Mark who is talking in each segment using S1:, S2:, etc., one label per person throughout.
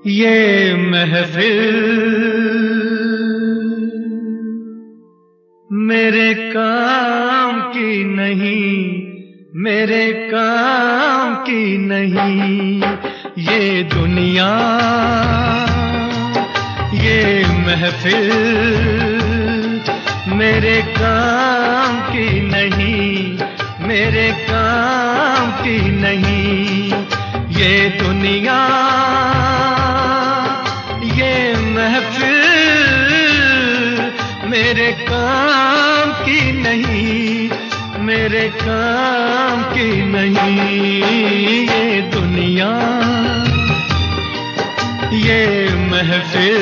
S1: ये महफिल मेरे काम की नहीं, मेरे काम की नहीं। ये दुनिया, ये महफिल मेरे काम की नहीं, मेरे काम की नहीं। ये दुनिया, ये महफिल मेरे काम की नहीं, मेरे काम की नहीं। ये दुनिया, ये महफिल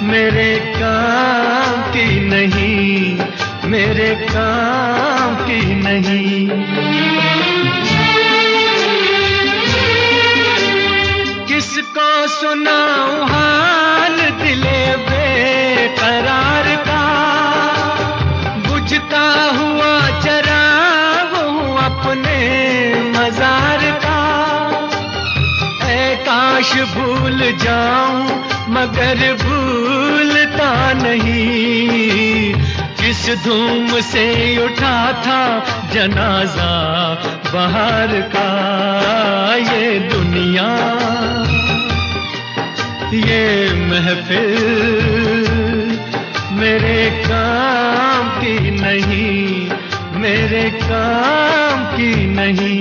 S1: मेरे काम की नहीं, मेरे काम की नहीं। किसको सुनाऊं हाल दिले बेकरार का, बुझता हुआ चराग हूँ अपने मजार का। ऐ काश भूल जाऊं मगर भूलता नहीं, किस धूम से उठा था जनाजा बहार का। ये दुनिया, ये महफिल मेरे काम की नहीं, मेरे काम की नहीं।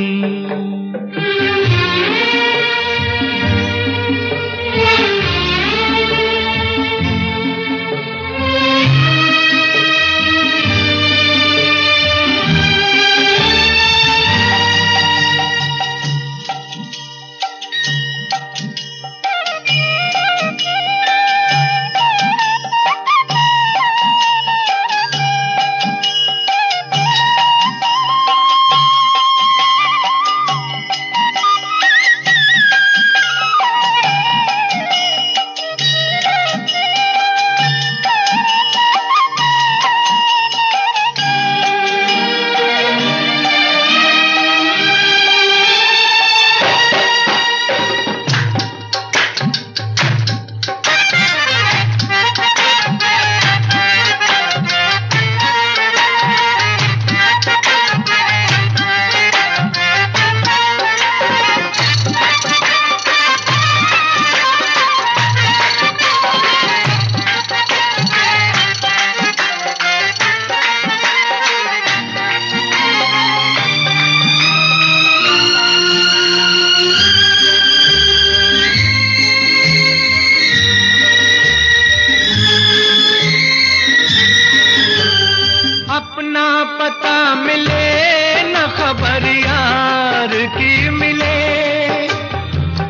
S1: अपना पता मिले न खबर यार की मिले,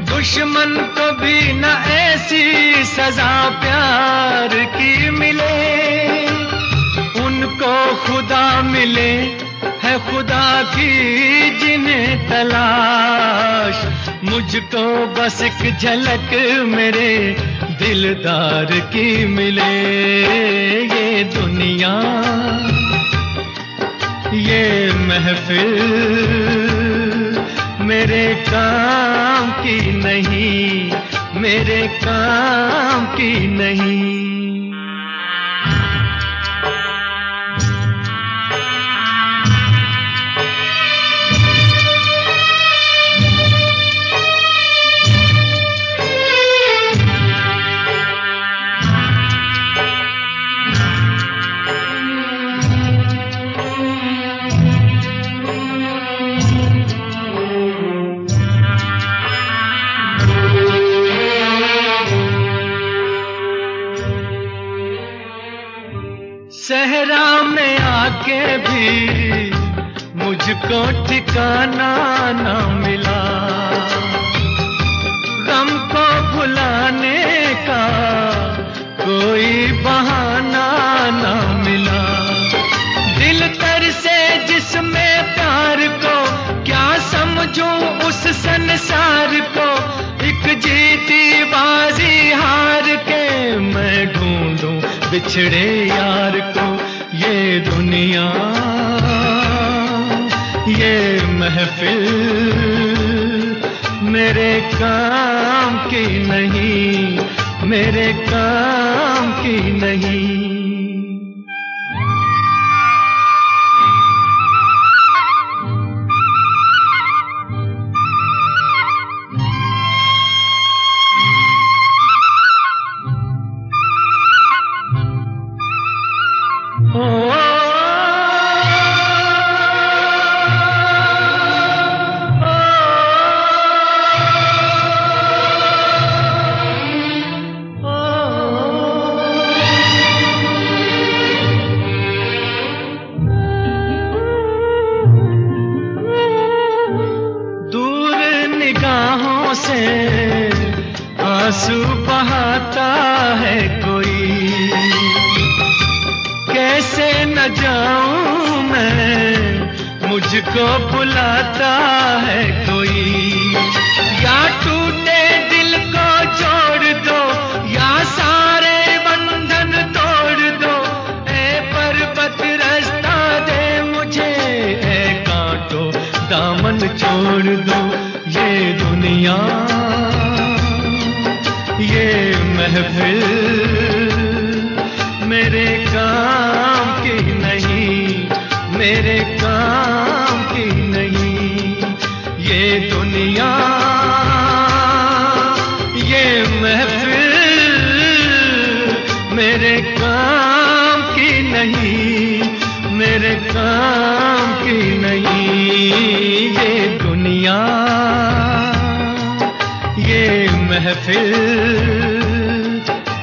S1: दुश्मन को भी न ऐसी सजा प्यार की मिले। उनको खुदा मिले है खुदा की जिन्हें तलाश, मुझको बस एक झलक मेरे दिलदार की मिले। ये दुनिया, ये महफिल मेरे काम की नहीं, मेरे काम की नहीं। सहरा में आके भी मुझको ठिकाना न मिला, गम को भुलाने का कोई बहाना न मिला। दिल तर से जिसमें प्यार को क्या समझूं उस संसार को, एक जीती बाजी हार के मैं ढूंढूं बिछड़े यार को। ये दुनिया, ये महफिल मेरे मेरे काम की नहीं, मेरे काम की नहीं।
S2: से आंसू बहाता है कोई, कैसे न जाऊं मैं, मुझको बुलाता है कोई। या टूटे दिल को जोड़ दो, या सारे बंधन तोड़ दो, ऐ पर्वत रास्ता दे मुझे, ऐ कांटो दामन छोड़ दो। ये दुनिया, ये महफिल मेरे काम की नहीं, मेरे काम की नहीं। ये दुनिया, ये महफिल मेरे काम की नहीं, मेरे काम की नहीं। ये दुनिया, ये महफिल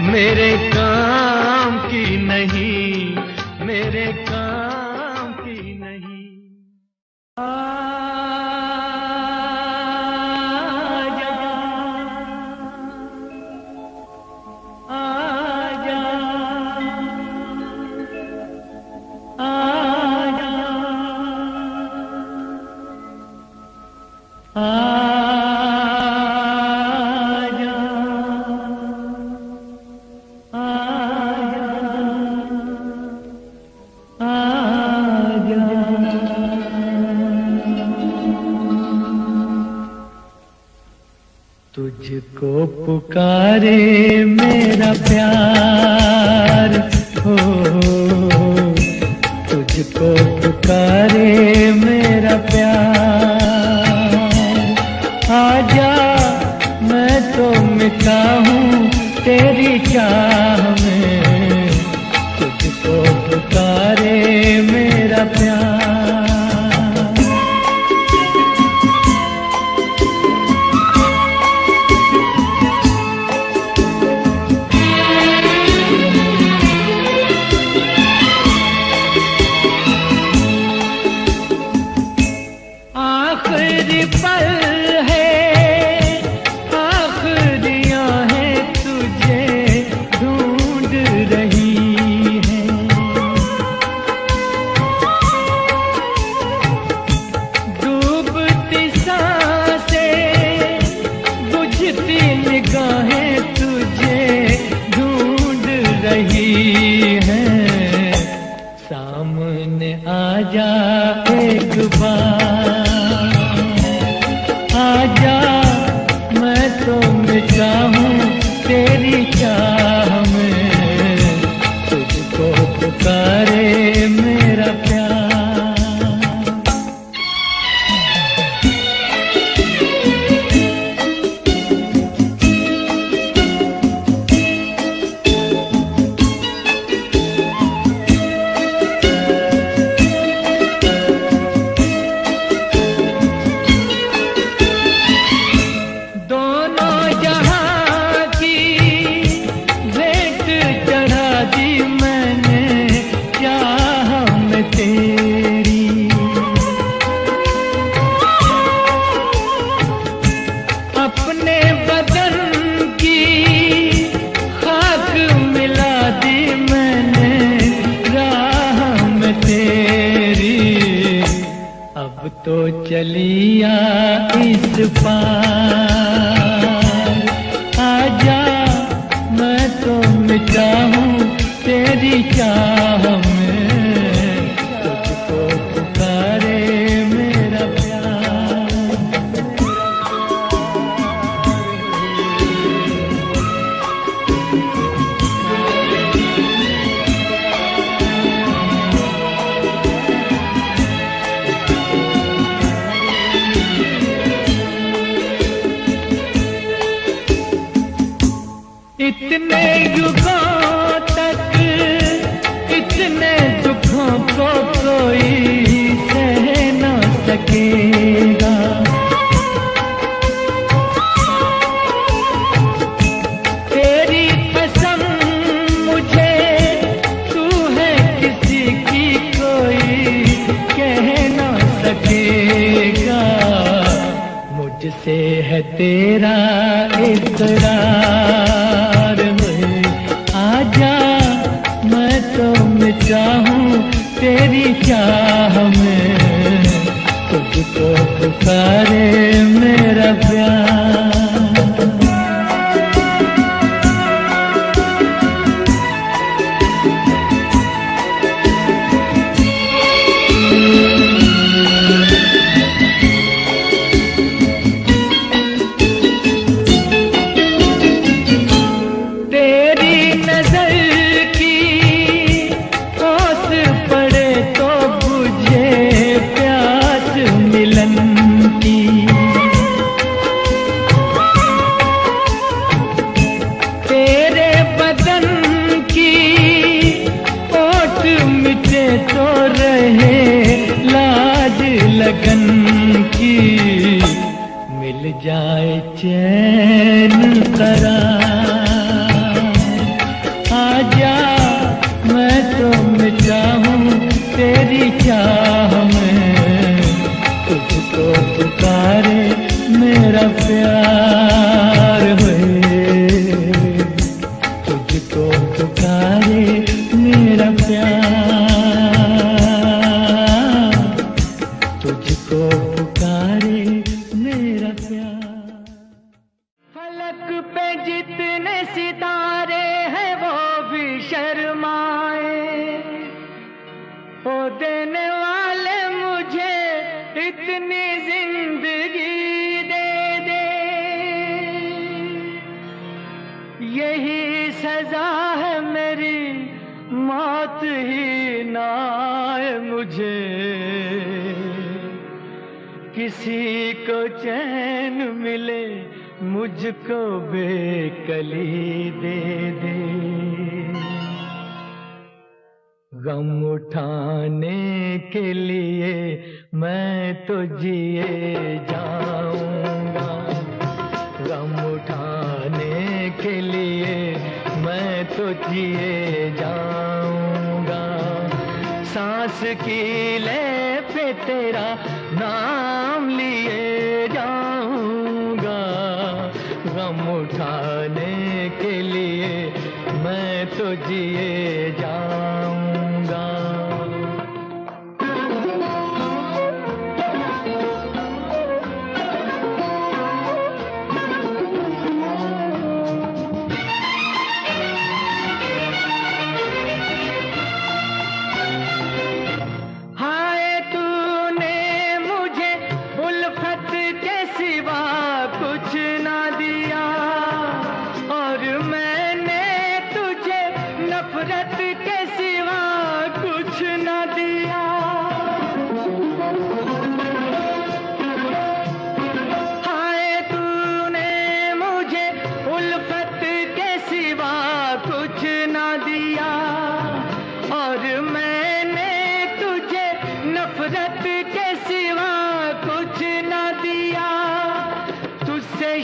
S2: मेरे काम की नहीं, मेरे काम की नहीं।
S1: तुझको पुकारे मेरा प्यार हो, तुझको पुकारे मेरा प्यार। आजा मैं तो मिटा हूँ तेरी चाह में, तुझको पुकारे मेरा प्यार।
S2: आखिरी पल है, आखिरियां हैं तुझे ढूंढ रही हैं। डूबती सांसें, बुझती निगाहें तुझे ढूंढ रही हैं। सामने आजा एक बार, आजा मैं तो मिटा हूँ तेरी चाह में, तुझको पुकारे मेरा प्यार। अपने बदन की खाक मिला दी मैंने राह में तेरी। अब तो चलिया इस पार, आजा मैं तो मिटा हूँ तेरी चाह में, तुझको पुकारे मेरा प्यार।
S1: तेरा इकरार है। आजा मैं तो मिटा हूँ तेरी चाह में, तुझको पुकारे मेरा प्यार। तो रहे लाज लगन की, मिल जाए चैन करार। आजा मैं तो मिटा हूँ तेरी चाह में, तुझको पुकारे मेरा प्यार है, तुझको पुकारे मेरा प्यार, तुझको पुकारे मेरा प्यार।
S2: फलक पे जितने सितारे हैं वो भी शर्माए, ओ देने वाले मुझे इतनी जिंदगी दे दे। यही सजा है मेरी, मौत ही ना आए मुझे, किसी को चैन मिले मुझको बेकली दे दे। गम उठाने के लिए मैं तो जिए जाऊंगा, गम उठाने के लिए मैं तो जिए जाऊंगा। सांस की ले पे तेरा नाम लिए जाऊंगा, गम उठाने के लिए मैं तो जिए जाऊंगा।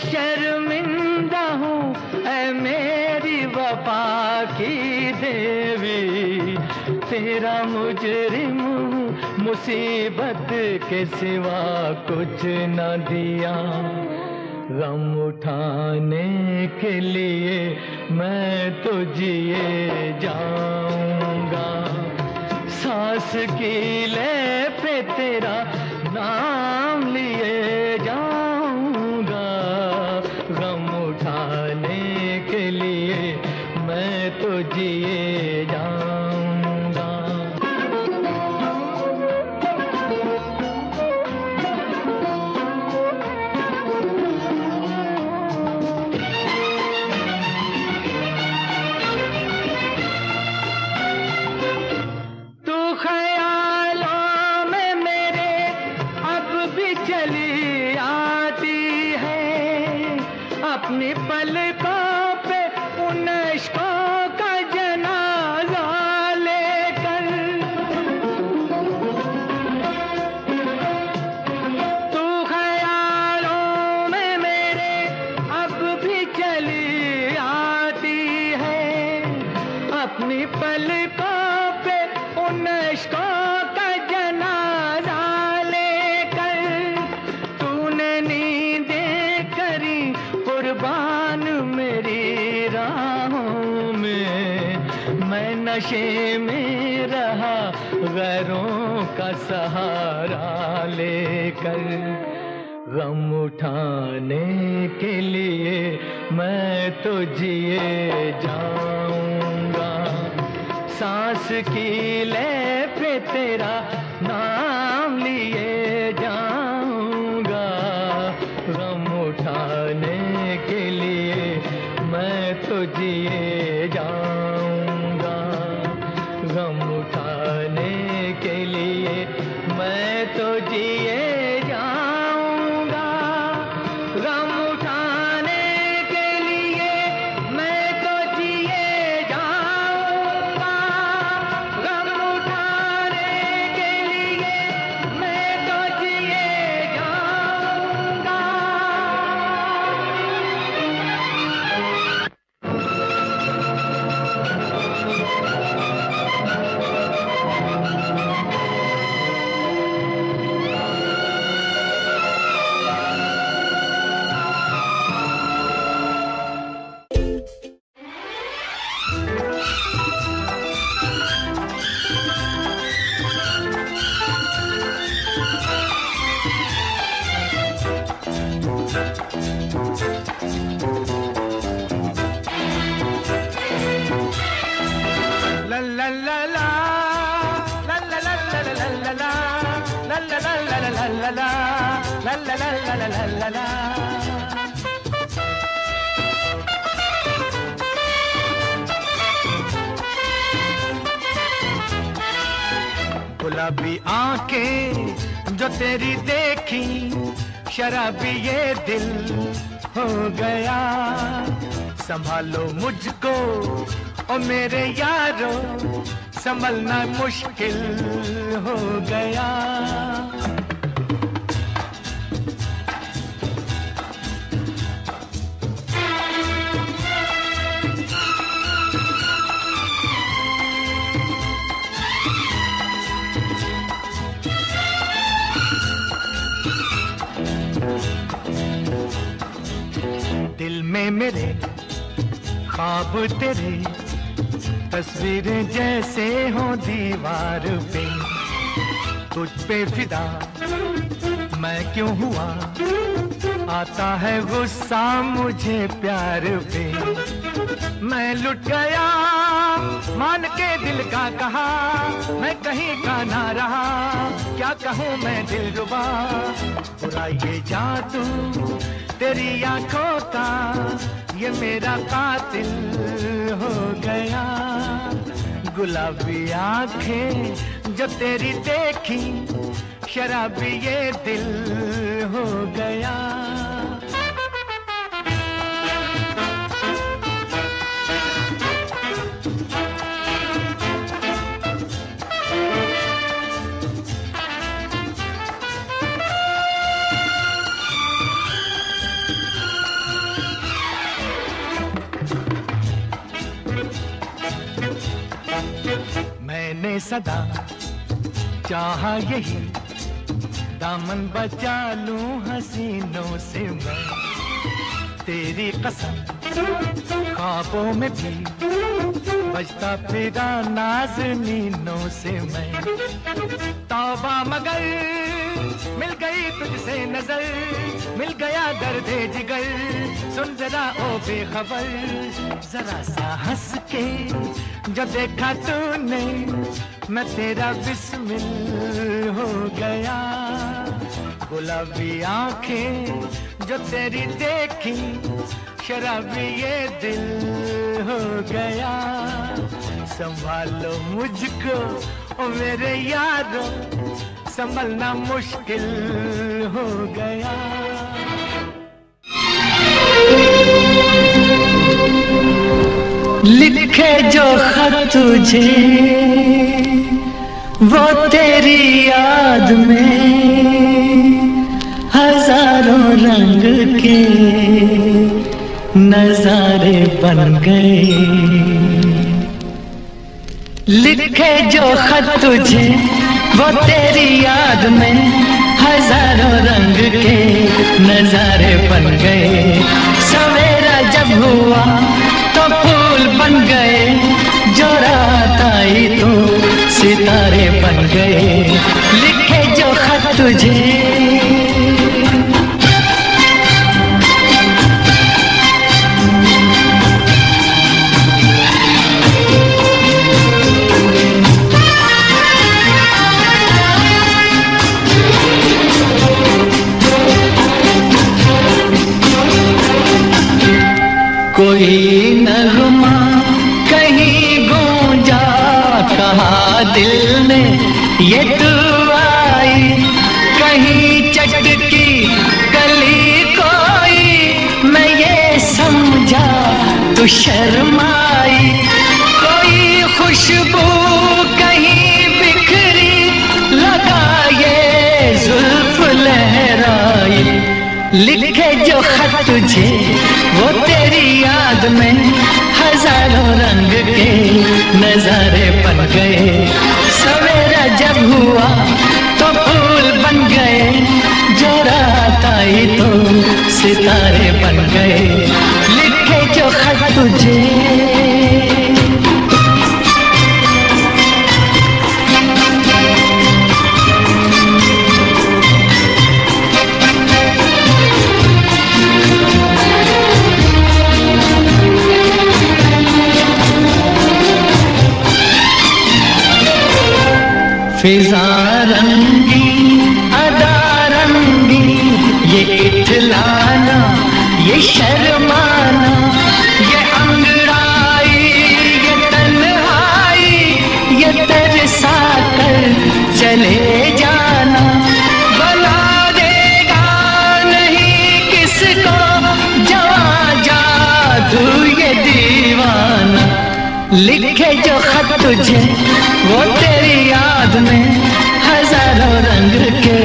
S2: शर्मिंदा हूँ ऐ मेरी वफा की देवी, तेरा मुजरिम हूँ, मुसीबत के सिवा कुछ न दिया। गम उठाने के लिए मैं तो जिए जाऊंगा, सांस की ले पे तेरा नाम लिए जाऊंगा। गम उठाने के लिए मैं तो जिए जाऊंगा। तू ख्यालों में मेरे अब भी चली आती है, अपनी पलकों पे उन इश्कों का जनाजा लेकर। तू ख्यालों में मेरे अब भी चली आती है, अपनी पलकों पे उन इश्कों का जनाजा लेकर। तूने नींदें करी कुर्बान मेरी राहों में, मैं नशे में रहा गैरों का सहारा लेकर। गम उठाने के लिए मैं तो जिए जाऊंगा, सांस की ले पे तेरा नाम लिए जाऊंगा। गम उठाने के लिए मैं तो जिए जाऊंगा, गम उठाने के लिए मैं तो जिए जाऊंगा, गम उठाने के लिए मैं तो जिए जाऊंगा, गम उठाने के लिए मैं तो जिए जाऊंगा। गुलाबी आंखें जो तेरी देखी, शराबी ये दिल हो गया। संभालो मुझको ओ मेरे यारो, संभलना मुश्किल हो गया। दिल में मेरे ख्वाब तेरे, तस्वीरें जैसे हो दीवार पे। तुझ पे फिदा मैं क्यों हुआ, आता है गुस्सा मुझे प्यार पे। मैं लुट गया मान के दिल का कहा, मैं कहीं का ना रहा, क्या कहूँ मैं दिलरुबा। बुरा ये जादू तेरी आंखों का, ये मेरा कातिल हो गया। गुलाबी आंखें जो तेरी देखी, शराबी ये दिल हो गया। मैंने सदा चाहा यही, दामन बचा लूं हसीनों से मैं। तेरी कसम ख्वाबों में भी बजता फिरा नाज़नीनों से मैं। तौबा मगर मिल गई तुझसे नजर, मिल गया दर्दे जिगर। सुन जरा ओ बेखबर, जरा सा हंस के जो देखा तूने, मैं तेरा बिस्मिल हो गया। गुलाबी आंखें जो तेरी देखी, शराबी ये दिल हो गया। संभालो मुझको ओ मेरे यारो, संभलना मुश्किल हो गया।
S1: लिखे जो खत तुझे वो तेरी याद में, हजारों रंग के नजारे बन गए। लिखे जो खत तुझे वो तेरी याद में, हजारों रंग के नजारे बन गए। सवेरे कोई नगमा कहीं गूंजा, कहा दिल ने ये तू आई, कहीं चटकी कली कोई, मैं ये समझा तू शर्माई। कोई खुशबू कहीं बिखरी, लगा ये जुल्फ लहराई। लिखे जो खत तुझे वो तेरी याद में, हजारों रंग के नजारे बन गए। सवेरा जब हुआ तो फूल बन गए, जो रात आई तो सितारे बन गए। लिखे जो खत तुझे फिजा रंगी अदा रंगी, ये इठलाना ये शर्माना, ये अंगड़ाई ये तन्हाई, ये तरसा कर चले जाना। बना देगा नहीं किसको जवां जादू ये दीवाना। लिखे जो खत तुझे वो तेरी याद में, हजारों रंग के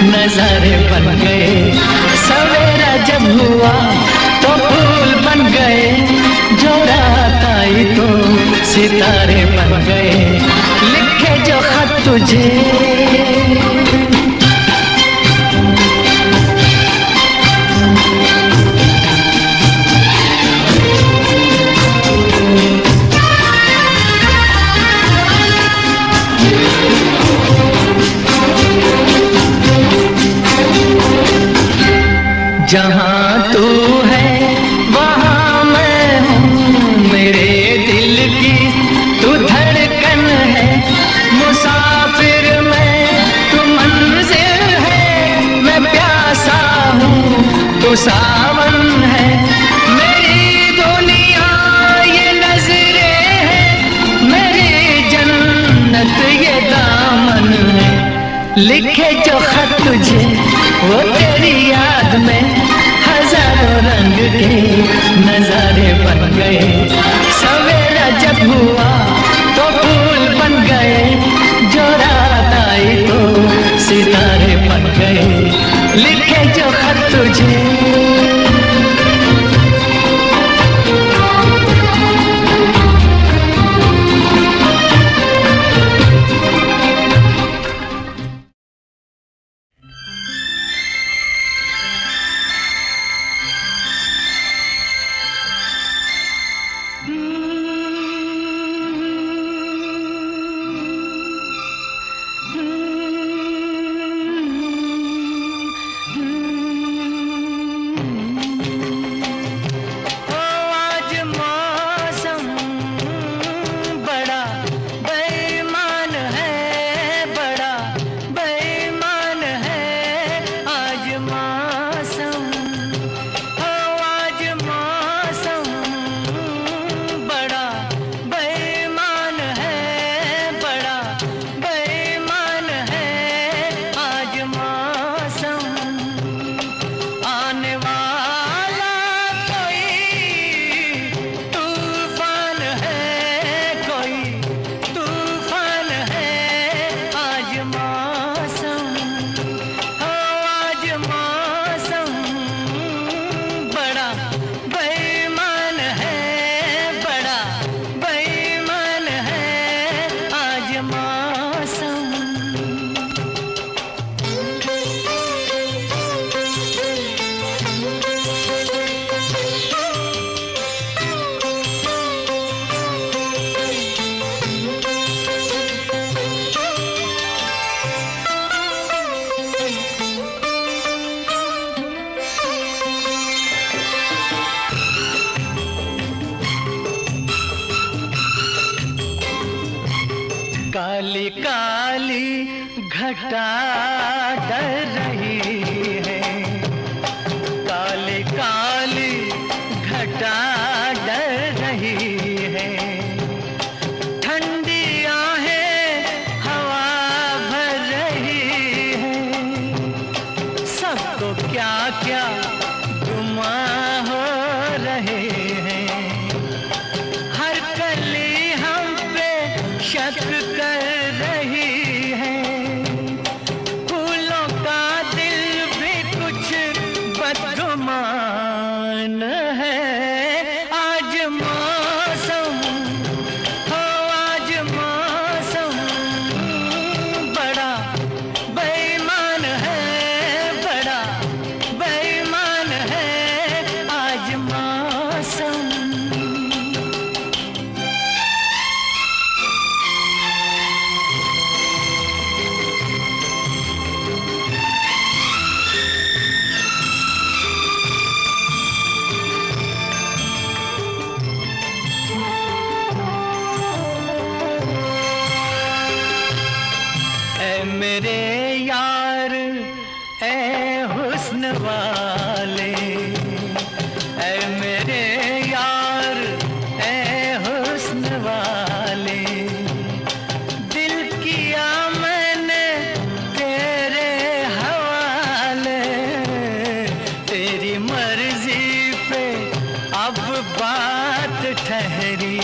S1: नजारे बन गए। सवेरा जब हुआ तो फूल बन गए, जो रात आई तो सितारे बन गए। लिखे जो खत तुझे जहाँ तू है वहाँ मैं हूँ, मेरे दिल की तू धड़कन है। मुसाफिर मैं तू मंजिल है, मैं प्यासा हूँ तू सावन है। मेरी दुनिया ये नजरें है, मेरी जन्नत ये दामन है। लिखे जो खत तुझे वो तेरी याद में, हजारों रंग के नजारे बन गए। सवेरा जब हुआ तो फूल बन गए, जो रात आई तो सितारे बन गए। लिखे जो खत तुझे काली काली घटा डर रही है, काली काली घटा रहे हैं, हर कली हम पे शक कर रही है, फूलों का दिल भी कुछ बदगुमान है। आज मौसम हो, आज मौसम बड़ा बेईमान है, बड़ा बेईमान है आज मौसम। ऐ मेरे यार ऐ हुस्न वाले, ऐ मेरे यार ऐ हुस्न वाले, दिल किया मैंने तेरे हवाले, तेरी मर्जी पे अब बात ठहरी,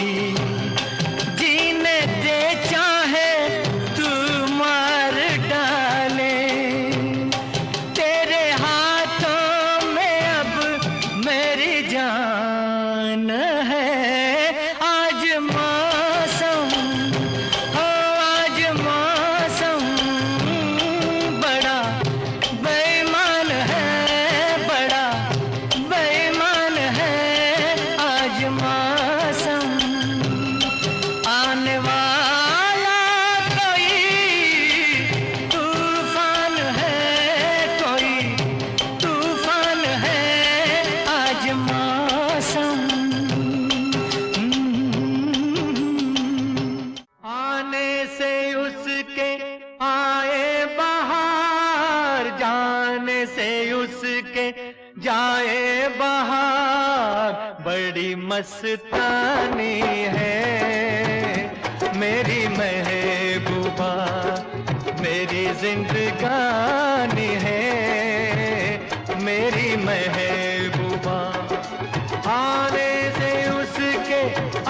S1: जीने दे चाहे तू मार डाले, तेरे हाथों में अब मेरी जान है। आज मौसम हो, आज मौसम बड़ा बेईमान है, बड़ा बेईमान है आज मौसम। आने वाला कोई तूफान है, कोई तूफान है आज मौसम। आने से उसके आए बहार, जाने से उसके जाए बहार, बड़ी मस्तानी है मेरी महबूबा, मेरी जिंदगानी है मेरी महबूबा। आने से उसके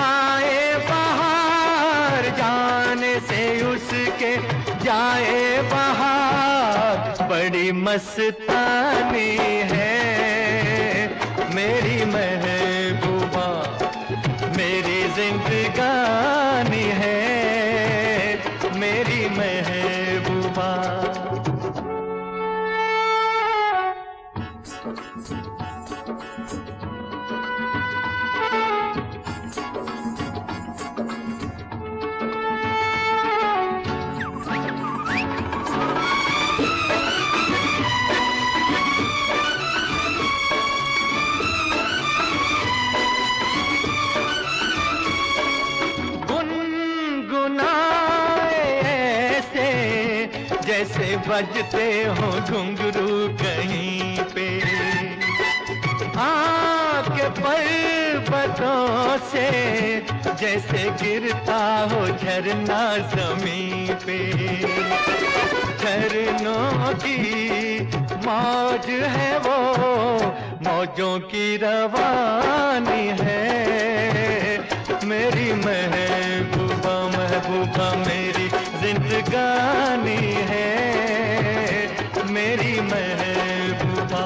S1: आए बहार, जाने से उसके जाए बहार, बड़ी मस्तानी है मेरी महबूबा, मेरी जिंदगानी है मेरी महबूबा। जैसे बजते हो घुंघरू कहीं पे, आके पर्वतों से जैसे गिरता हो झरना जमीन पे। झरनों की मौज है वो, मौजों की रवानी है मेरी महबूबा, महबूबा मेरी जिंदगानी है मेरी महबूबा।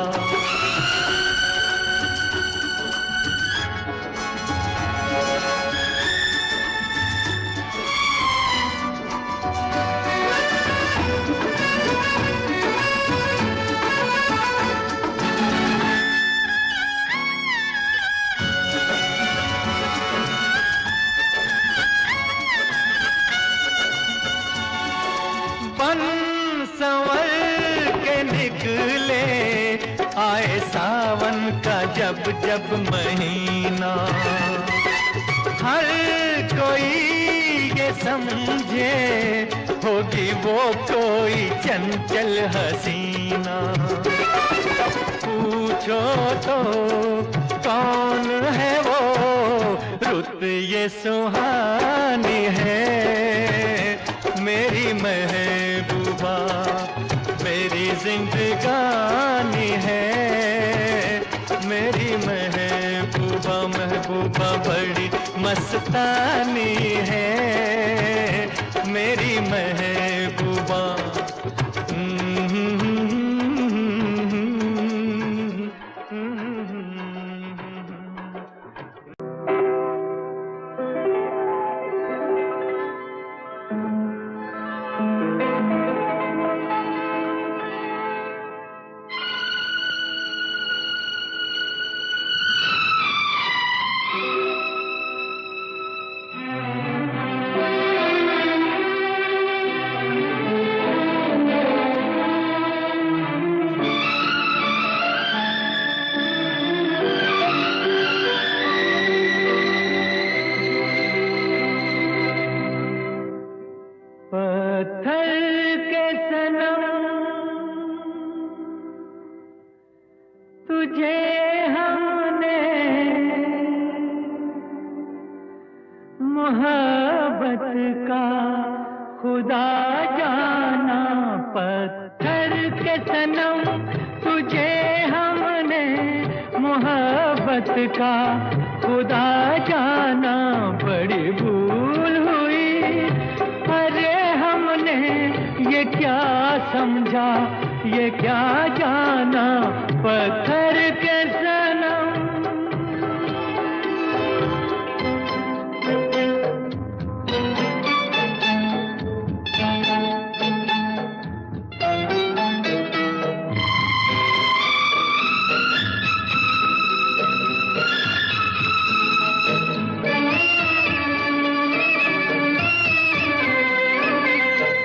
S1: बन संवर के निकले आए सावन का जब जब महीना, हर कोई ये समझे होगी वो कोई चंचल हसीना। पूछो तो कौन है वो, रुत ये सुहानी है मेरी महबूबा, मेरी जिंदगानी है मेरी महबूबा। महबूबा बड़ी मस्तानी है मेरी महबूबा।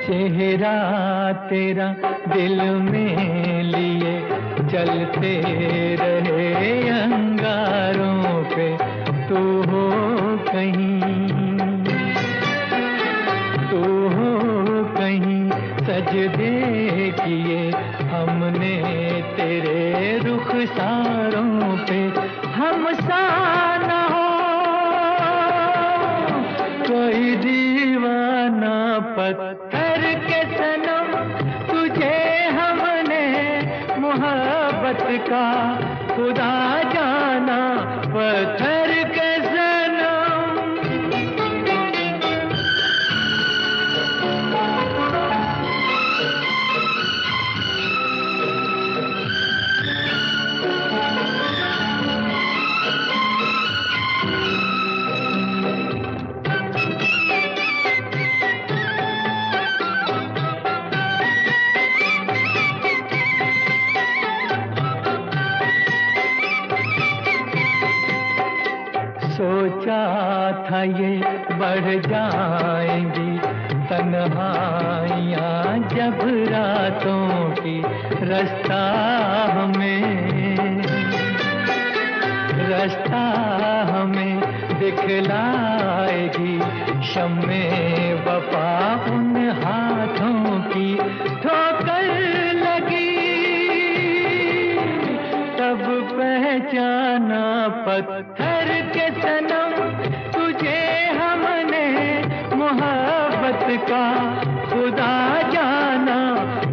S2: चेहरा तेरा दिल में लिए चलते रहे अंगारों पे, तू हो कहीं सजदे किए हमने तेरे रुखसारों पे। हम सा न हो कोई दीवाना पत्थर के सनम, तुझे हमने मोहब्बत का खुदा जाना पत्थर के सनम। सोचा था ये बढ़ जाएंगी तन्हाइयाँ जब रातों की, रास्ता हमें दिखलाएगी शम्मे वफा उन हाथों की। ठोकर लगी तब पहचाना पत्थर के सनम, तुझे हमने मोहब्बत का खुदा जाना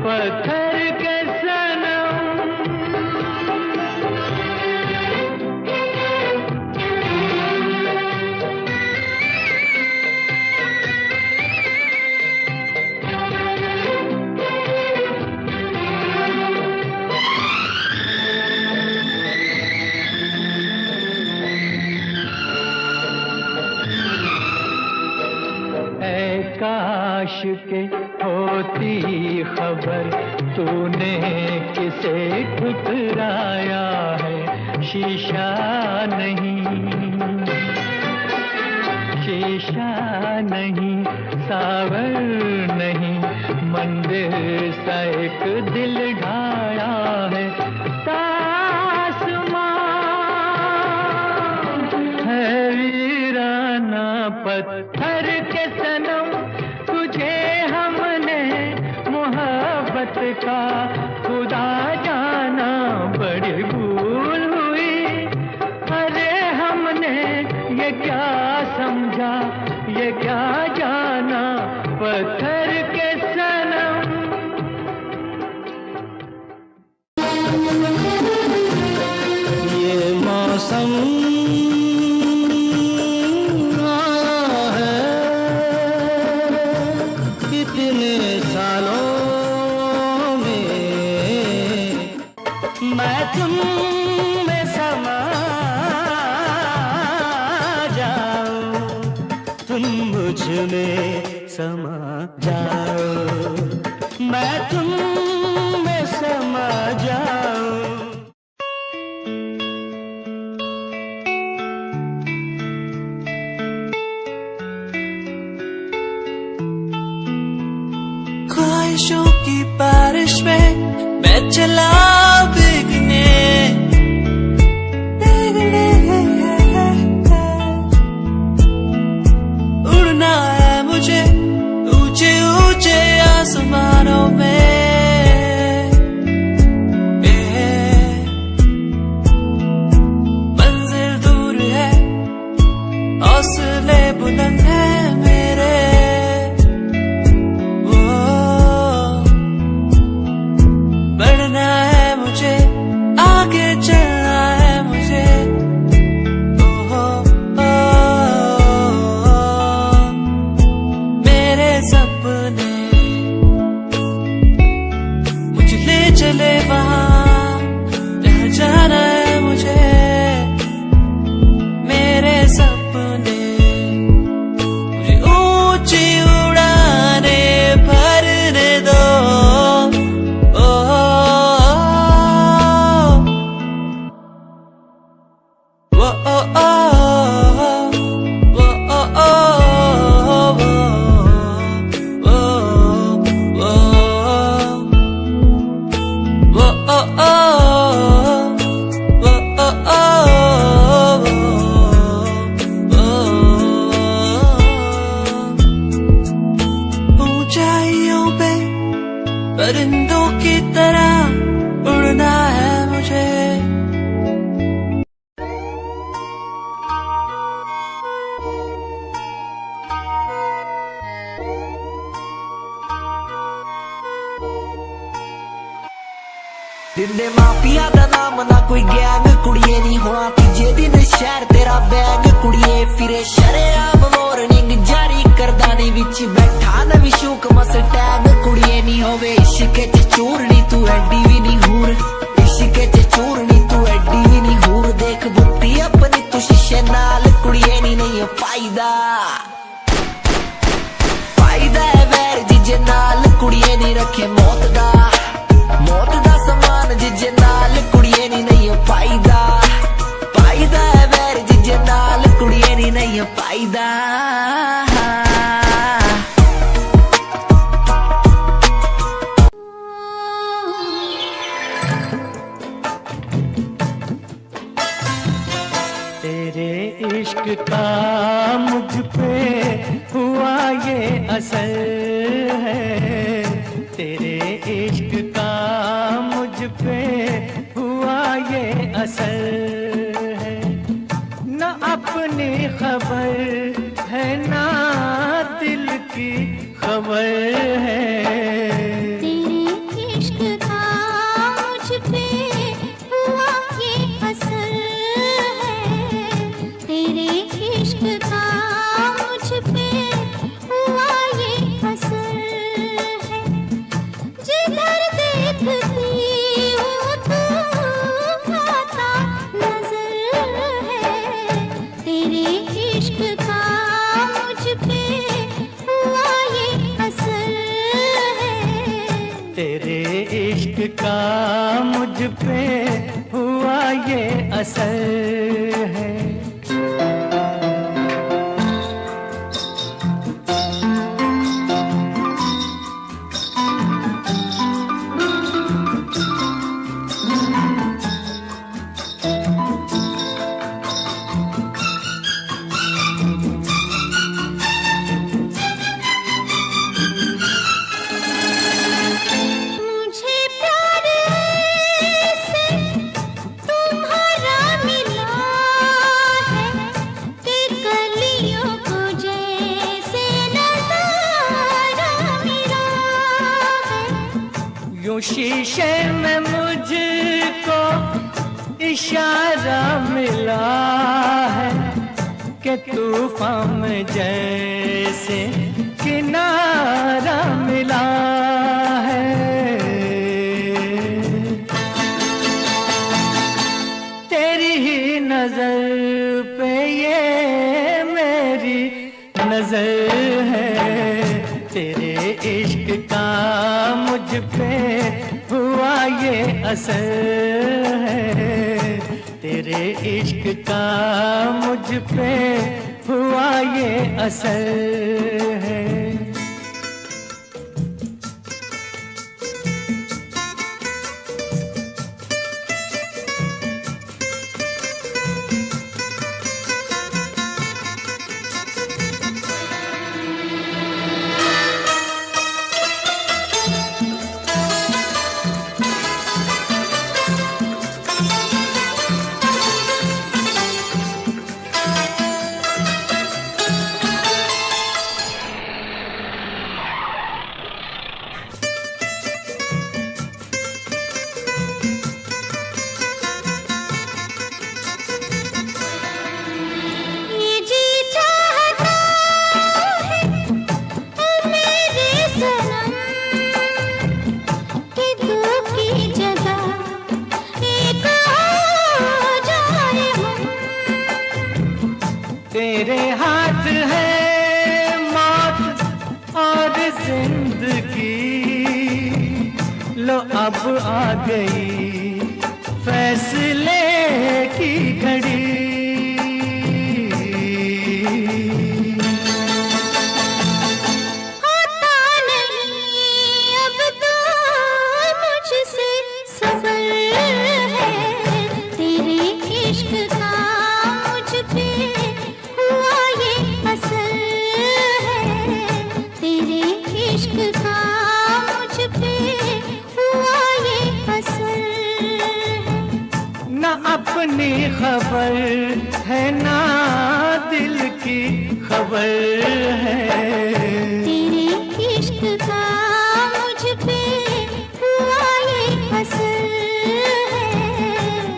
S2: पत्थर के सनम। काश के होती खबर तूने किसे ठुकराया है। शीशा नहीं सावर नहीं, मंदिर सा एक दिल ढाया है। तासमां है वीराना पत्थर के सनम, तुझे हमने मोहब्बत का खुदा जाना बड़ी भूल हुई। अरे हमने ये क्या समझा, ये क्या जाना पत्थर के सनम।
S1: ये मौसम
S2: में समा जाओ, मैं तुम में समा जाऊं।
S3: ख्वाहिशों की बारिश में मैं चला भीगने, उड़ना है मुझे ऊंचे ऊंचे आसमानों में। मंजिल दूर है, हौसले बुलंद है मेरे। बढ़ना है मुझे, आगे चलना है मुझे। ओहो मेरे सपने मुझे ले चले वहाँ जहाँ जाना है मुझे। मेरे सपने मुझे ऊंची उड़ाने भरने दो। ऊंचाइयों पे परिंदों की तरह उड़ना है मुझे।
S4: दिने माफिया दा नाम ना कोई गैंग कुड़िए नहीं होना तीजे दिन शहर तेरा बैग कुड़िए फिरे शरेआम वार्निंग जारी करदानी विच बैठा न विशुक मस्टैग कुड़िए नहीं होवे इश्के च चूरनी तू एडी भी नहीं हूर। इश्के च चूरनी तू एडी भी नहीं हूर। देख बुद्धि अपनी तू शीशे नाल कुड़िए नहीं फायदा। फायदा है वैर जिजे नाल कुड़िए नहीं रखे मौत दा। मौत दा समान जिजे नाल कुड़िए नहीं फायदा। फायदा है वैर जिजे नाल कुड़िए नहीं फायदा।
S2: तेरे इश्क का मुझ पे हुआ ये असर है। तेरे इश्क का मुझ पे हुआ ये असर है। न अपनी खबर है ना दिल की खबर है।
S5: तेरे इश्क का मुझ पे हुआ ये असर है। तेरे इश्क का मुझ पे हुआ ये असर है। जिधर देखती हूँ तू आता नजर है। तेरे इश्क का मुझ पे हुआ ये असर है।
S2: तेरे इश्क का मुझ पे हुआ ये असर है।
S5: मुझे प्यार से तुम्हारा मिला है कि कलियों को जैसे नजारा मिला है।
S2: यूं शीशे में मुझको इशारा मिला है कि तूफान में जैसे किनारा मिला है। तेरी ही नजर पे ये मेरी नजर असर है, तेरे इश्क का मुझ पे हुआ ये असर है। तेरे हाथ है मौत और जिंदगी, लो अब आ गई फैसले की घड़ी। अपनी खबर है ना दिल की खबर है,
S5: तेरे इश्क का मुझ पे हुआ ये असर है,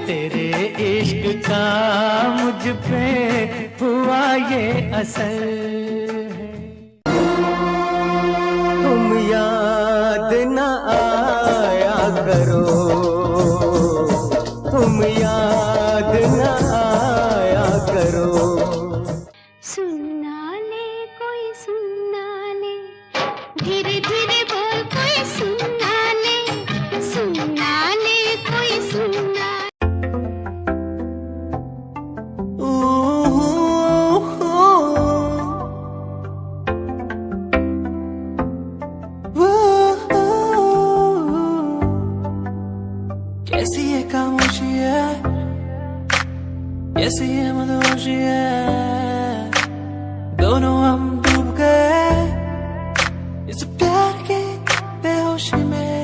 S2: तेरे इश्क का मुझ पे हुआ ये असर है। तुम याद न आया करो, तुम याद न आया करो।
S5: सुनना ले कोई सुनना ले, धीरे धीरे बोल कोई सुनना ले, सुनना ले कोई सुनना।
S3: कैसी ये खामोशी है, कैसी ये मदहोशी है, दोनों हम डूब गए इस प्यार के बेहोशी में।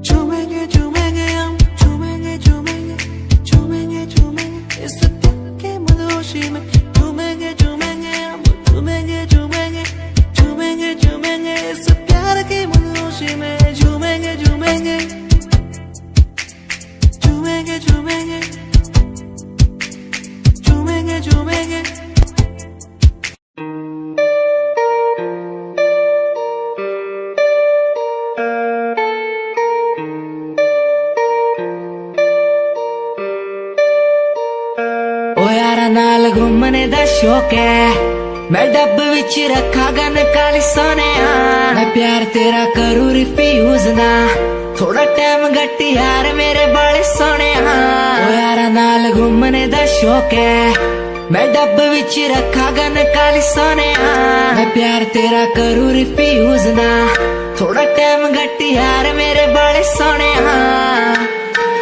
S3: झूमेंगे झूमेंगे हम, झूमेंगे झूमेंगे झूमेंगे झूमेंगे इस प्यार के मदहोशी में। झूमेंगे झूमेंगे हम, झूमेंगे झूमेंगे झूमेंगे झूमेंगे इस प्यार के मदहोशी में। झूमेंगे झूमेंगे झूमेंगे झूमेंगे झूमेंगे झूमेंगे।
S4: ओ यारा नाल घूमने दा शौक है, मैं डब विच रखा गन काली सोने। मैं प्यार तेरा करूं रिफ्यूज ना, थोड़ा टाइम घट यार मेरे बड़े सोने। ओ यारा नाल घूमने दा शौक है, मैं डब विच रखा गन काली सोने। मैं प्यार तेरा करूं रिफ्यूज ना, थोड़ा टाइम घट यार मेरे बड़े सोने।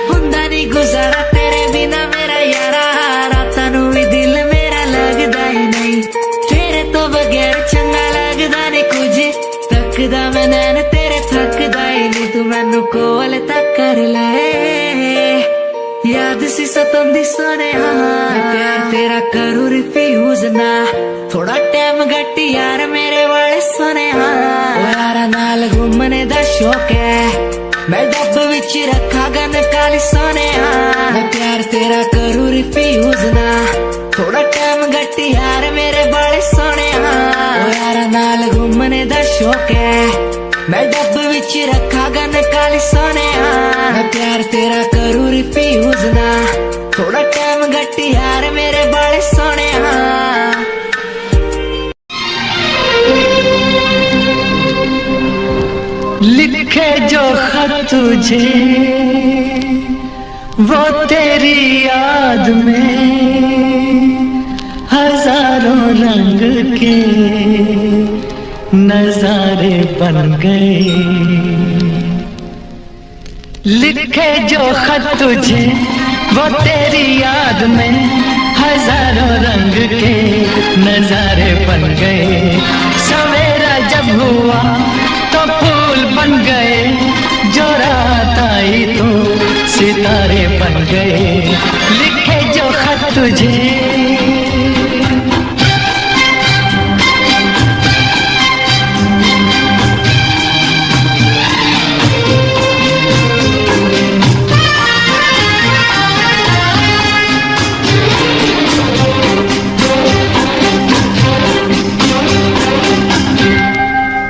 S4: हुंदा नहीं गुजारा तेरे बिना मेरा यारा, रातां नूं भी दिल मेरा लगदा ही नहीं, तेरे तो बगैर चंगा लगदा नहीं कुछ। तकदा मैं नैन तेरे थकदा ही नहीं, तू मैनू कोल तक कर ले, याद सी सतंदी सोने। मैं प्यार तेरा करूं रिफ्यूज ना, थोड़ा टाइम घट यार मेरे वाले सोने। यारा नाल घूमने दा शौक है, मैं डब विच रखा गन काली सोने। मैं प्यार तेरा करूं रिफ्यूज ना, थोड़ा टाइम घट यार मेरे बड़े सोने। यारा नाल घूमने दा शौक है, मैं डब विच रखा गन काली सोने। मैं प्यार तेरा करूं रिफ्यूज ना, थोड़ा टाइम घट यार मेरे बड़े सोने।
S1: लिखे जो खत तुझे वो तेरी याद में हजारों रंग के नजारे बन गए। लिखे जो खत तुझे वो तेरी याद में हजारों रंग के नजारे बन गए। सवेरा जब हुआ तो फूल बन गए, जो रात आई तो सितारे बन गए। लिखे जो खत तुझे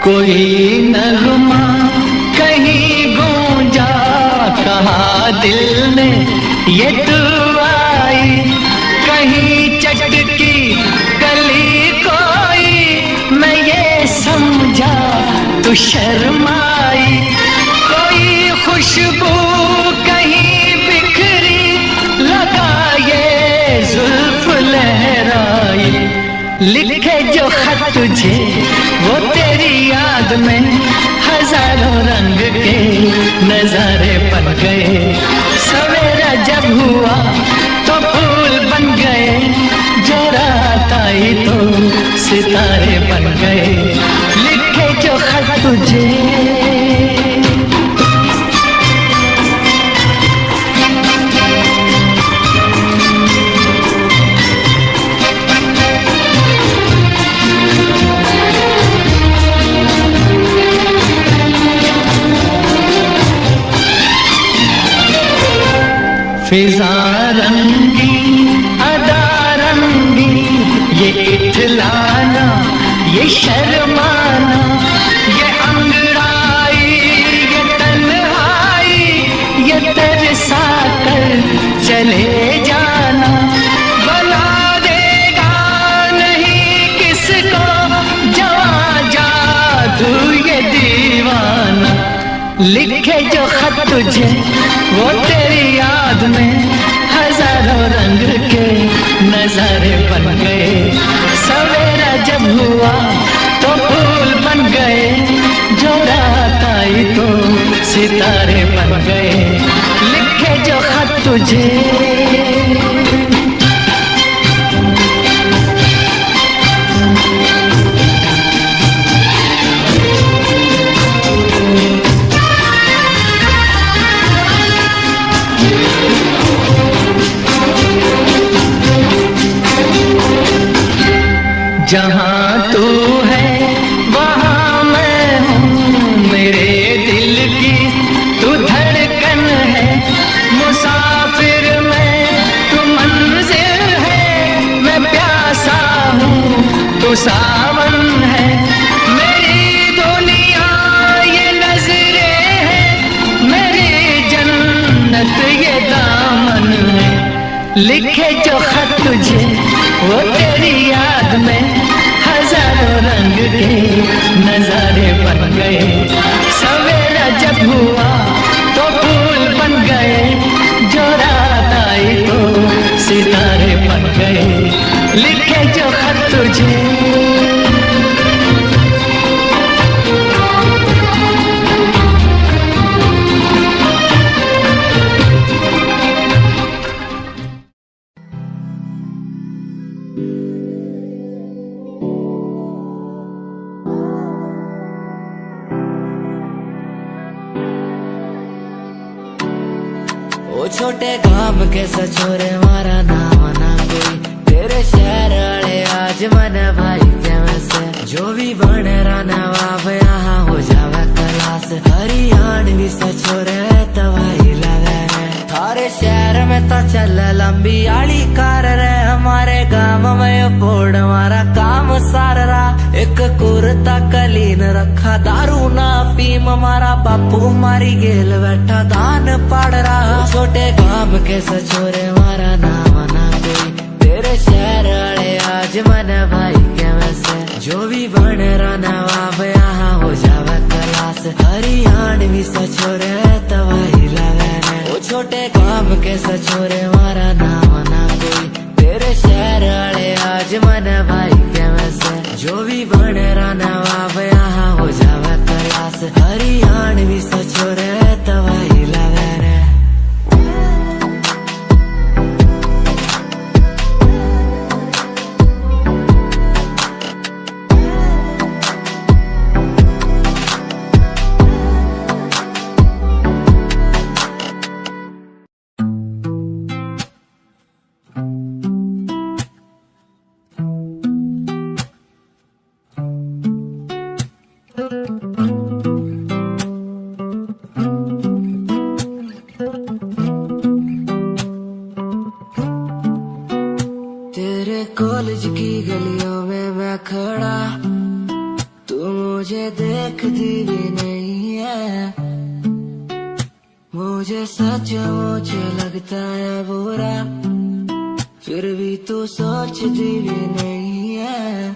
S1: कोई नगमा कहीं गूंजा, कहा दिल में ये तू आई। कहीं चटकी कली कोई, मैं ये समझा तू शर्माई। कोई खुशबू कहीं बिखरी, लगा ये जुल्फ लहराई। लिखे जो खत तुझे वो तेरी याद में हजारों रंग के नजारे बन गए। सवेरा जब हुआ तो फूल बन गए, जो रात आई तो सितारे बन गए। लिखे जो खत तुझे फिजा रंगी अदा रंगी, ये इठलाना ये शर्माना, ये अंगड़ाई ये तन्हाई, ये तरसा कर चले जाना। बना देगा नहीं किसको जवां जादू ये दीवाना। लिखे जो खत तुझे वो तेरी याद में हजारों रंग के नजारे बन गए। सवेरा जब हुआ तो फूल बन गए, जो रात आई तो सितारे बन गए। लिखे जो खत तुझे जहाँ तू है वहाँ मैं हूँ, मेरे दिल की तू धड़कन है। मुसाफिर मैं तू मंजिल है, मैं प्यासा हूँ तू सावन है। मेरी दुनिया ये नजरें हैं, मेरी जन्नत ये दामन है। लिखे जो खत तुझे वो तेरी याद में हजारों रंग के नजारे बन गए। सवेरा जब हुआ तो फूल बन गए, जो रात आई तो सितारे बन गए। लिखे जो खत तुझे
S4: ओ छोटे गांव के सचोरे मारा नाम ना कोई, तेरे शहर वाले आज मन भाई कैसे। जो भी बन रहा नवाब यहाँ हो जावे क्लास, हरियाणवी सचोरे तवाही लगे। थारे शहर में तो चल लंबी आली कार रे, हमारे गांव में फोड़ हमारा काम सार रहा। एक कुर्ता कलीन रखा, दारू ना फीम हमारा बापू मारी गेल बैठा दान पाड़ रहा। छोटे गांव के सचोरे मारा नाम ना कोई, तेरे शहर वाले आज मन भाई कैसे। जो भी बन रहा नवाब यहाँ हो जावे क्लास, हरियाणवी सचोरे तवाही लगे। छोटे काम के सचोरे मारा नाम ना कोई तेरे शहर वाले आज मन भाई के वैसे जो भी बने राना बाप यहाँ हो जावे तलाश हरियाण भी सचोरे तवाही लगे रे तेरे कॉलेज की गलियों में मैं खड़ा तू मुझे देखती भी नहीं है मुझे सचमुच लगता है बुरा फिर भी तू सोचती भी नहीं है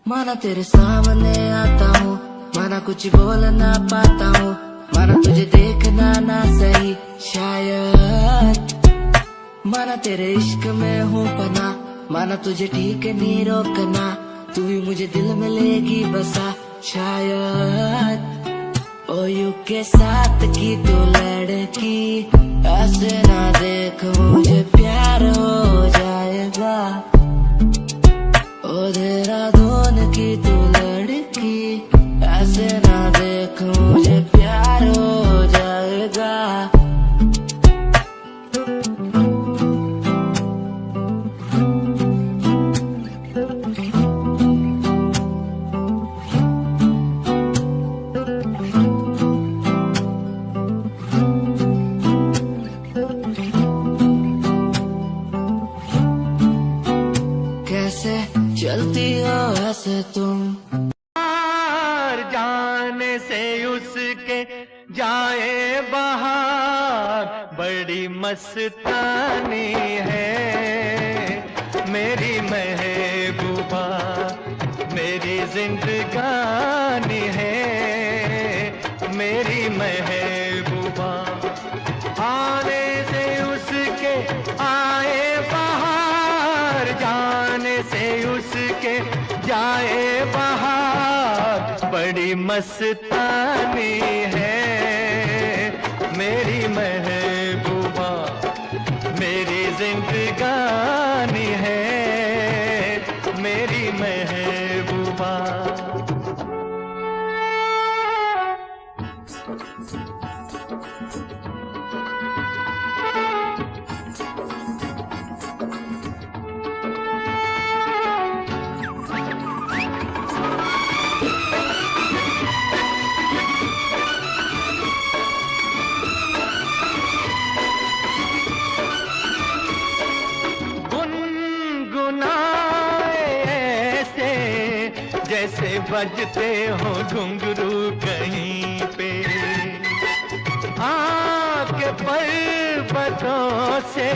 S4: माना तेरे सामने आता हूँ माना कुछ बोल ना पाता हूँ माना तुझे देखना ना सही शायद माना तेरे इश्क में हूँ पना माना तुझे ठीक नहीं रोकना तू भी मुझे दिल में लेगी बसा शायद ओ यू के साथ की तू लड़की ऐसे ना देख मुझे प्यार हो जाएगा ओ देहरादून की तू लड़की ऐसे ना देख मुझे प्यार हो जाएगा कैसे चलती हो ऐसे तुम
S2: जाने से उसके जाए बाहर बड़ी मस्तानी है मेरी महबूबा मेरी जिंदगानी है मेरी महबूबा आने से उसके आए बाहर जाने से उसके जाए बाहर बड़ी मस्तानी है मेरी महबूबा मेरी जिंदगानी है मेरी महबूबा जैसे बजते हो घुंघरू कहीं पे आके पर्वतों से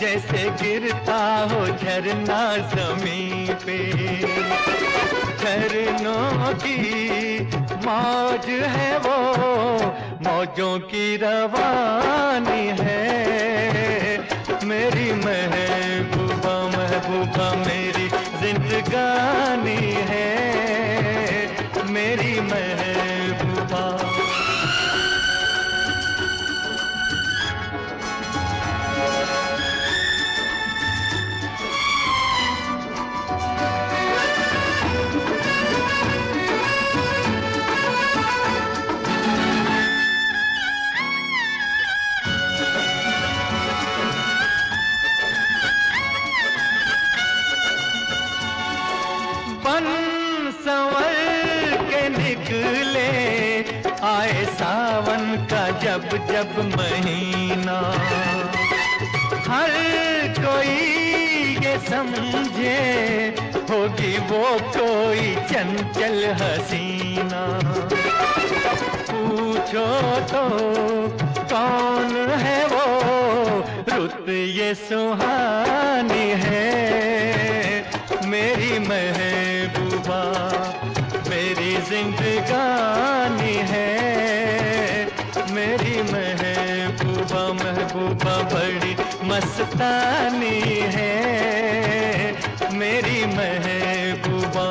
S2: जैसे गिरता हो झरना जमीन पे झरनों की मौज है वो मौजों की रवानी है मेरी महबूबा महबूबा मेरी जिंदगानी है मेरी महबूबा संवर के निकले आए सावन का जब जब महीना हर कोई ये समझे होगी वो कोई चंचल हसीना पूछो तो कौन है वो रुत ये सुहानी है मेरी महबूबा मेरी जिंदगानी है मेरी महबूबा
S1: महबूबा बड़ी मस्तानी है मेरी महबूबा।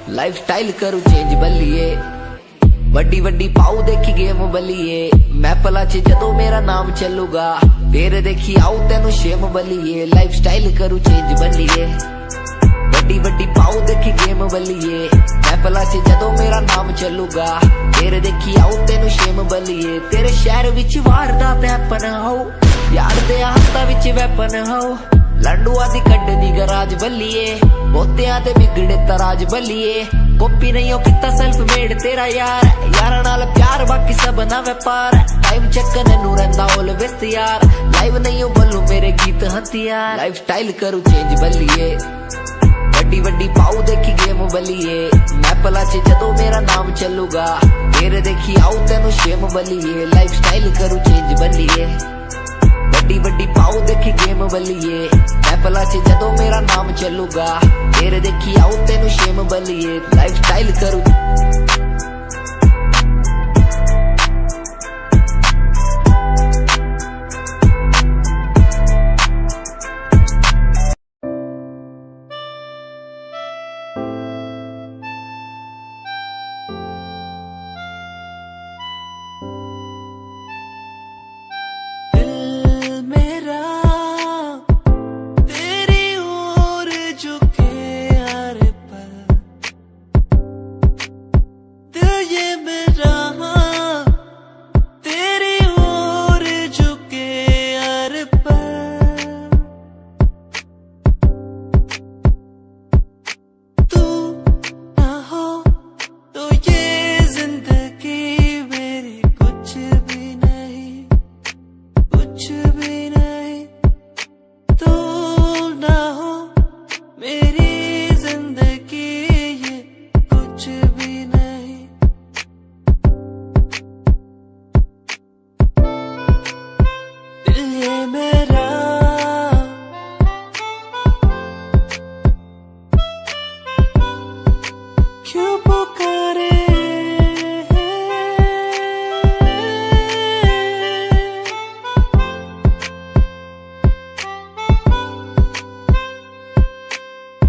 S4: लाइफ स्टाइल करू चेंज बल्लिए, वड्डी वड्डी पाऊ देखी गेम बल्लिए। मैं पला च जदों मेरा नाम चलूगा, तेरे देखी आऊ तेनू शेम बल्लिए। लाइफ स्टाइल करू चेंज बल्लिए, वड्डी वड्डी पाऊ देखी गेम बल्लिए। मैं पला च जदों मेरा नाम चलूगा, तेरे देखी आऊ तेनू शेम बल्लिए। तेरे शहर विच वारदात हैपन हो, यार दे हाथां विच वैपन हो। लंडुआ दी कड्डनी गराज बल्लिए, बोतियां ते बिगड़े तराज बल्लिए। कॉपी नहीं हो किता सेल्फ मेड तेरा यार, यारा नाल प्यार बाकी सब ना व्यापार। टाइम चक्कर नू रंदा ऑलवेज तैयार, लाइव नहीं हो बोलू मेरे गीत हथियार। लाइफ स्टाइल करू चेंज बल्लिए, वड्डी वड्डी पाऊ देखी गेम बल्लिए। मैं पला च जदों मेरा नाम चलूगा, तेरे देखी आऊ तेनू शेम बल्लिए। लाइफ स्टाइल करू चेंज बल्लिए, वड्डी वड्डी पाऊ देखी गेम बल्लिए। मैं पला च जदों मेरा नाम चलूगा, तेरे देखी आऊ तेनू शेम बल्लिए। लाइफ स्टाइल करू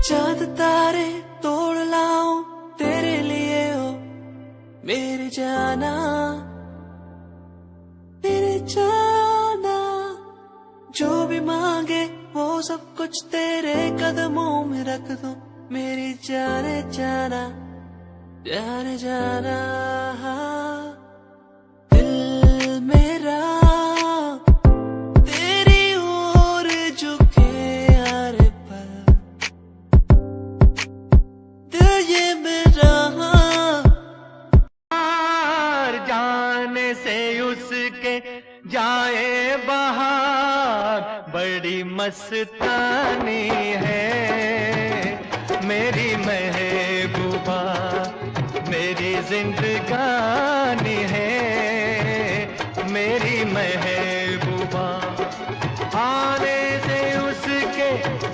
S3: चांद तारे तोड़ लाऊं तेरे लिए हो मेरे जाना, मेरे जाना। जो भी मांगे वो सब कुछ तेरे कदमों में रख दूं मेरी जाने जाना, जाने जाना। दिल मेरा तेरी ओर झुके हर पल, दिल ये मेरा
S1: जाने से उसके जाए बाहर बड़ी मस्तानी है मेरी महबूबा, मेरी जिंदगानी है मेरी महबूबा। आने से उसके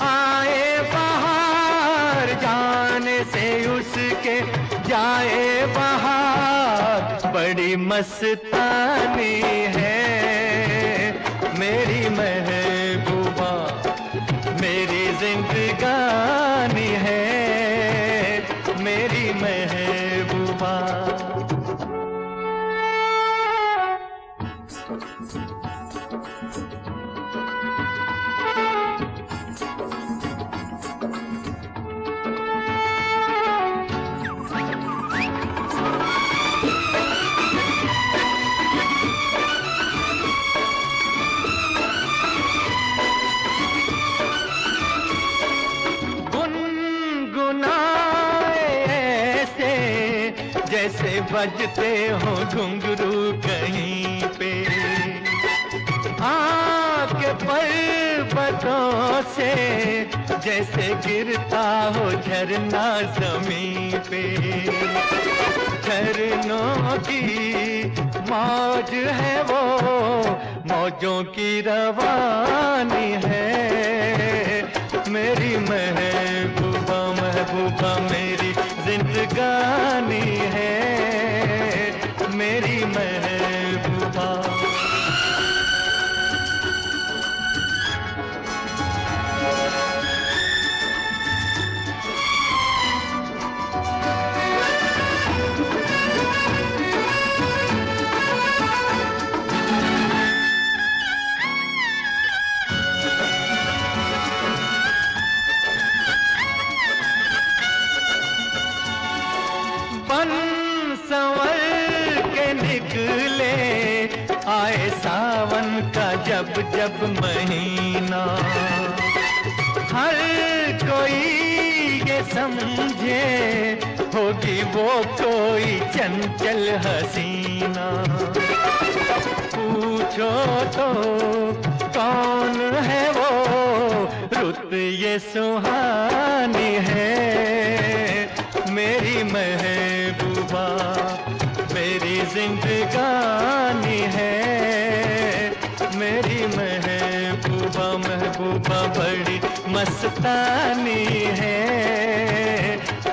S1: आए बाहर, जाने से उसके जाए बाहर बड़ी मस्तानी है मेरी महबूबा, मेरी जिंदगानी है मेरी महबूबा। जैसे बजते हो घुंघरू कहीं पे, आके पर्वतों से जैसे गिरता हो झरना जमीन पे। झरनों की
S2: मौज है वो मौजों की रवानी है। मेरी महबूबा महबूबा मेरी जिंदगानी है, मेरी महबूबा। बन संवर के निकले आए सावन का जब जब महीना, हर कोई ये समझे होगी वो कोई चंचल हसीना। पूछो तो कौन है वो रुत ये सुहानी है, मेरी महबूबा मेरी जिंदगानी है, मेरी महबूबा महबूबा बड़ी मस्तानी है,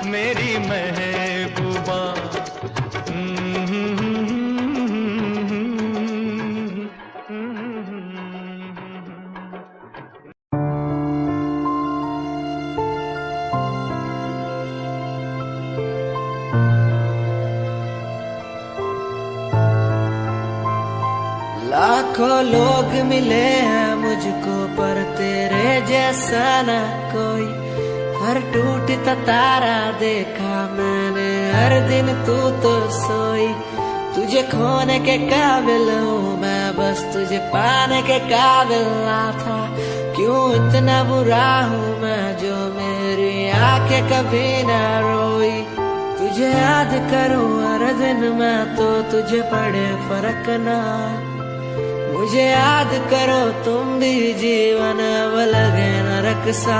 S2: मेरी महबूबा।
S3: लाखों लोग मिले हैं मुझको पर तेरे जैसा ना कोई। हर टूटता तारा देखा मैंने हर दिन, तू तो सोई। तुझे खोने के काबिल हूँ मैं, बस तुझे पाने के काबिल ना था। क्यों इतना बुरा हूँ मैं जो मेरी आंखें कभी ना रोई। तुझे याद करूँ हर दिन मैं तो तुझे पड़े फर्क ना। मुझे याद करो तुम भी जीवन अब लगे नरक सा।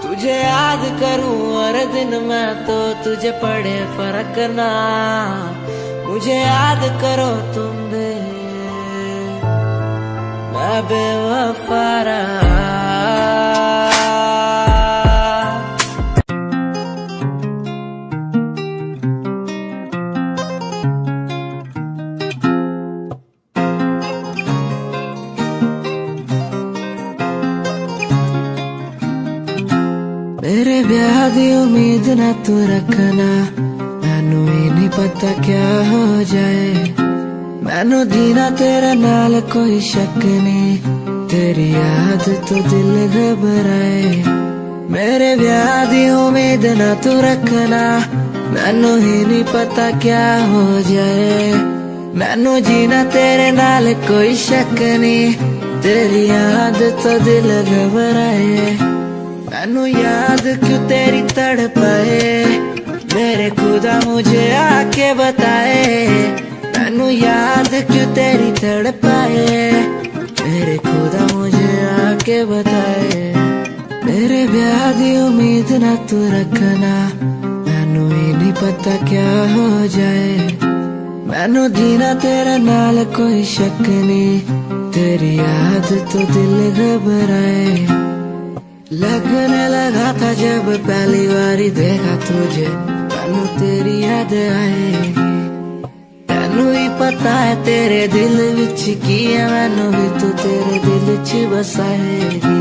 S3: तुझे याद करूं हर दिन मैं तो तुझे पड़े फर्क ना। मुझे याद करो तुम भी, मैं बेवफा रहा। मेरे ब्याह दी उम्मीद ना तू रखना, मैनू ही नहीं पता क्या हो जाए। मैनू जीना तेरे नाल कोई शक नहीं, तेरी याद तो दिल घबराए। मेरे ब्याह दी उम्मीद ना तू रखना, मैनू ही नहीं पता क्या हो जाए। मैनू जीना तेरे नाल कोई शक नहीं, तेरी याद तो दिल घबराए। मैनू याद क्यों तेरी तड़पाए, मेरे खुदा मुझे आके बताए। मैनू याद क्यों तेरी तड़पाए, मेरे खुदा मुझे आके बताए। मेरे ब्याह दी उम्मीद ना तू रखना, मैनू ही नहीं पता क्या हो जाए। मैनू जीना तेरे नाल कोई शक नहीं, तेरी याद तो दिल घबराए। लगने लगा था जब पहली बारी देखा तुझे, मैनू तेरी याद आएगी। तैनू ही पता है तेरे दिल विच की है, मैनू भी तू तेरे दिल च बसाएगी।